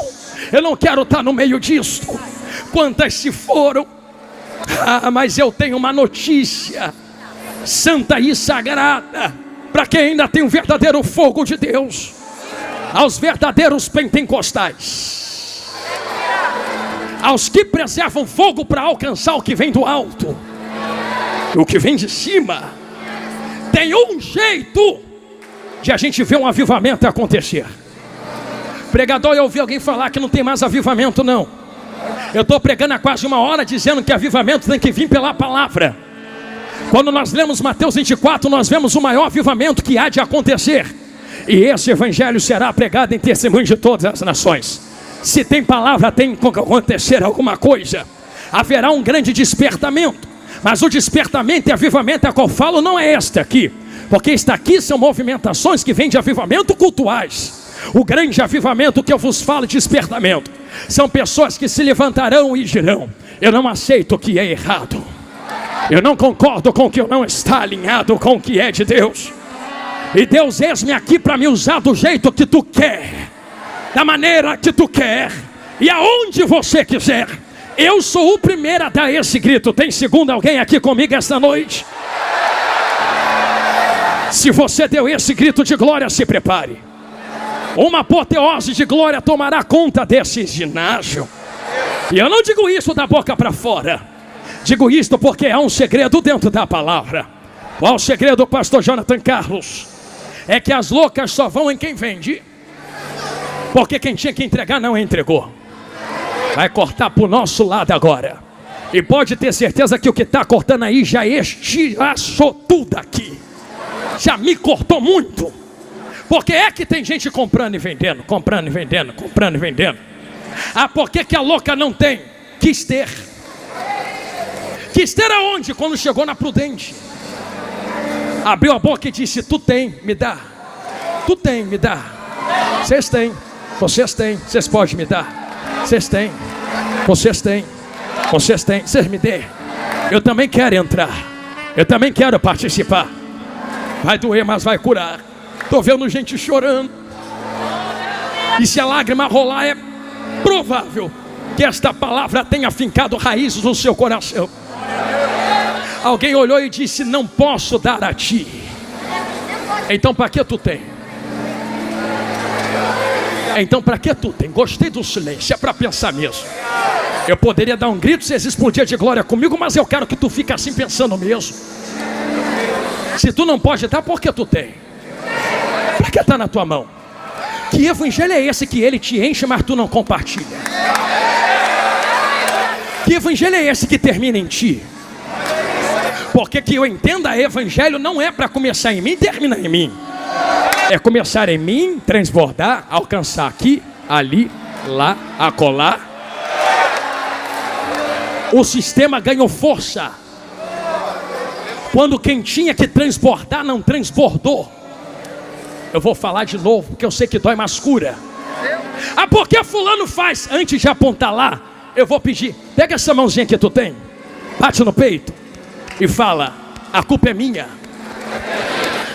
eu não quero estar no meio disto. Quantas se foram? Mas eu tenho uma notícia santa e sagrada para quem ainda tem o verdadeiro fogo de Deus, aos verdadeiros pentecostais, aos que preservam fogo para alcançar o que vem do alto. O que vem de cima tem um jeito de a gente ver um avivamento acontecer. Pregador, eu ouvi alguém falar que não tem mais avivamento. Não, eu estou pregando há quase uma hora dizendo que avivamento tem que vir pela palavra. Quando nós lemos Mateus 24, nós vemos o maior avivamento que há de acontecer, e esse evangelho será pregado em testemunho de todas as nações. Se tem palavra, tem que acontecer alguma coisa. Haverá um grande despertamento. Mas o despertamento e avivamento a qual falo não é este aqui, porque esta aqui são movimentações que vêm de avivamento cultuais. O grande avivamento que eu vos falo, despertamento, são pessoas que se levantarão e dirão: eu não aceito o que é errado, eu não concordo com o que não está alinhado com o que é de Deus, e Deus, eis-me aqui para me usar do jeito que tu quer. da maneira que tu quer e aonde você quiser. Eu sou o primeiro a dar esse grito. Tem segundo alguém aqui comigo esta noite? Se você deu esse grito de glória, se prepare. Uma apoteose de glória tomará conta desse ginásio. E eu não digo isso da boca para fora. Digo isto porque há um segredo dentro da palavra. Qual o segredo, pastor Jonathan Carlos? É que as loucas só vão em quem vende, porque quem tinha que entregar não entregou. Vai cortar pro nosso lado agora. E pode ter certeza que o que está cortando aí já estilhaçou tudo aqui. Já me cortou muito. Porque é que tem gente comprando e vendendo, comprando e vendendo, comprando e vendendo. Ah, por que a louca não tem? Quis ter. Quis ter aonde? Quando chegou na Prudente. Abriu a boca e disse: tu tem, me dá. Tu tem, me dá. Vocês têm, vocês podem me dar. Vocês têm, vocês têm, vocês me dêem. Eu também quero entrar. Eu também quero participar. Vai doer, mas vai curar. Estou vendo gente chorando. E se a lágrima rolar, é provável que esta palavra tenha fincado raízes no seu coração. Alguém olhou e disse: não posso dar a ti. Então para que tu tem? Então para que tu tem? Gostei do silêncio, é para pensar mesmo. Eu poderia dar um grito, vocês explodiam de glória comigo, mas eu quero que tu fique assim pensando mesmo. Se tu não pode dar, por que tu tem? Para que está na tua mão? Que evangelho é esse que ele te enche, mas tu não compartilha? Que evangelho é esse que termina em ti? Porque que eu entenda, evangelho não é para começar em mim e terminar em mim. É começar em mim, transbordar, alcançar aqui, ali, lá, acolá. O sistema ganhou força quando quem tinha que transbordar não transbordou. Eu vou falar de novo, porque eu sei que dói, mas cura. Ah, porque fulano faz? Antes de apontar lá, eu vou pedir: pega essa mãozinha que tu tem, bate no peito e fala: a culpa é minha.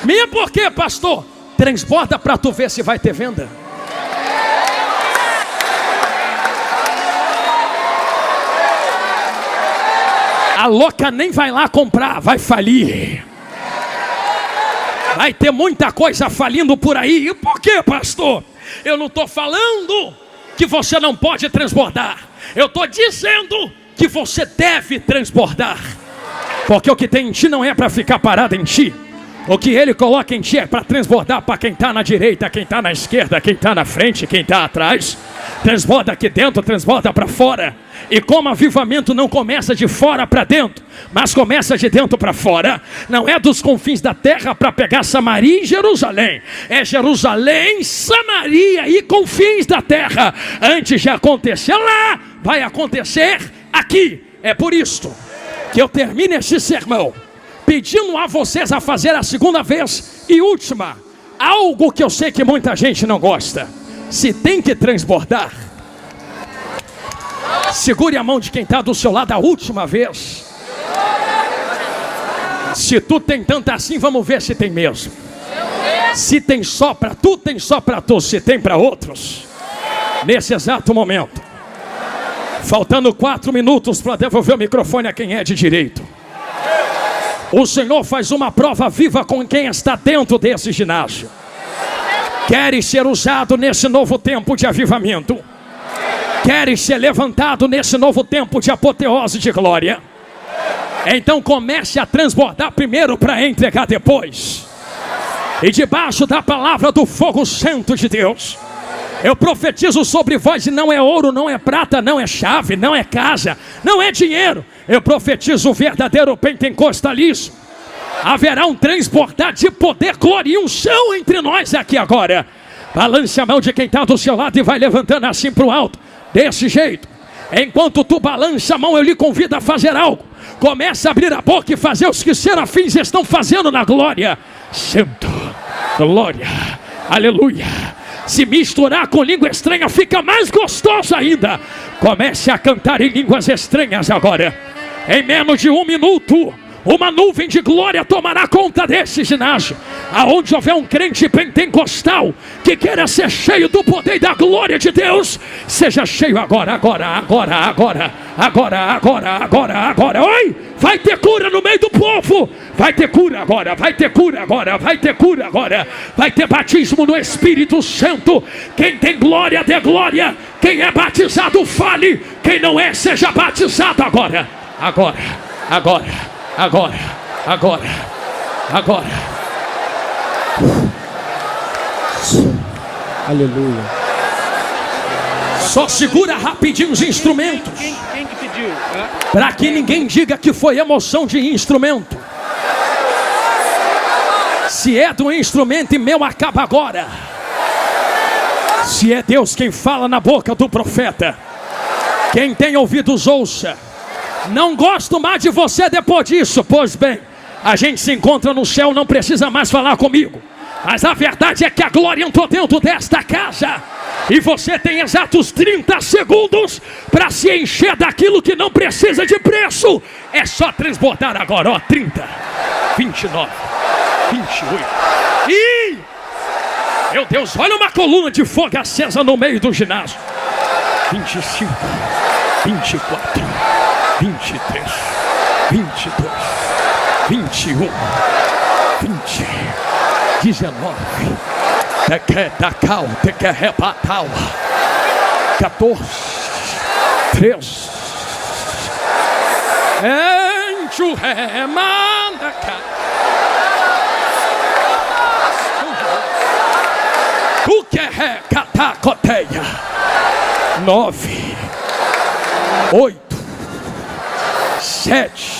Minha por quê, pastor? Transborda para tu ver se vai ter venda. A louca nem vai lá comprar, vai falir. Vai ter muita coisa falindo por aí. E por quê, pastor? Eu não estou falando que você não pode transbordar. Eu estou dizendo que você deve transbordar. Porque o que tem em ti não é para ficar parado em ti. O que ele coloca em ti é para transbordar para quem está na direita, quem está na esquerda, quem está na frente, quem está atrás. Transborda aqui dentro, transborda para fora. E como avivamento não começa de fora para dentro, mas começa de dentro para fora, não é dos confins da terra para pegar Samaria e Jerusalém. É Jerusalém, Samaria e confins da terra. Antes de acontecer lá, vai acontecer aqui. É por isto que eu termino esse sermão pedindo a vocês a fazer a segunda vez e última, algo que eu sei que muita gente não gosta. Se tem que transbordar, segure a mão de quem está do seu lado a última vez. Se tu tem tanto assim, vamos ver se tem mesmo. Se tem só para tu, tem só para tu. Se tem para outros, nesse exato momento, faltando 4 minutos para devolver o microfone a quem é de direito, o Senhor faz uma prova viva com quem está dentro desse ginásio. Queres ser usado nesse novo tempo de avivamento? Queres ser levantado nesse novo tempo de apoteose de glória? Então comece a transbordar primeiro para entregar depois. E debaixo da palavra do fogo santo de Deus, eu profetizo sobre vós, e não é ouro, não é prata, não é chave, não é casa, não é dinheiro. Eu profetizo o verdadeiro pentecostalismo. Haverá um transbordar de poder, glória e unção entre nós aqui agora. Balance a mão de quem está do seu lado e vai levantando assim para o alto, desse jeito. Enquanto tu balança a mão, eu lhe convido a fazer algo. Começa a abrir a boca e fazer os que serafins estão fazendo na glória. Santo, glória, aleluia. Se misturar com língua estranha fica mais gostoso ainda. Comece a cantar em línguas estranhas agora. Em menos de 1 minuto, uma nuvem de glória tomará conta desse ginásio. Aonde houver um crente pentecostal que queira ser cheio do poder e da glória de Deus, seja cheio agora. Oi! Vai ter cura no meio do povo. Vai ter cura agora. Vai ter batismo no Espírito Santo. Quem tem glória, dê glória. Quem é batizado, fale. Quem não é, seja batizado agora. Aleluia. Só segura rapidinho os instrumentos. Quem que pediu? Para que ninguém diga que foi emoção de instrumento. Se é do instrumento e meu, acaba agora. Se é Deus quem fala na boca do profeta, quem tem ouvidos ouça. Não gosto mais de você depois disso. Pois bem, a gente se encontra no céu, não precisa mais falar comigo. Mas a verdade é que a glória entrou dentro desta casa. E você tem exatos 30 segundos para se encher daquilo que não precisa de preço. É só transbordar agora, ó, 30, 29, 28. Ih! Meu Deus, olha uma coluna de fogo acesa no meio do ginásio. 25, 24, 23, 22, 21, 20, 19. Teque rebatal. 14, 13. Encho remanda. O que é catacoteia? 9, 8, 7.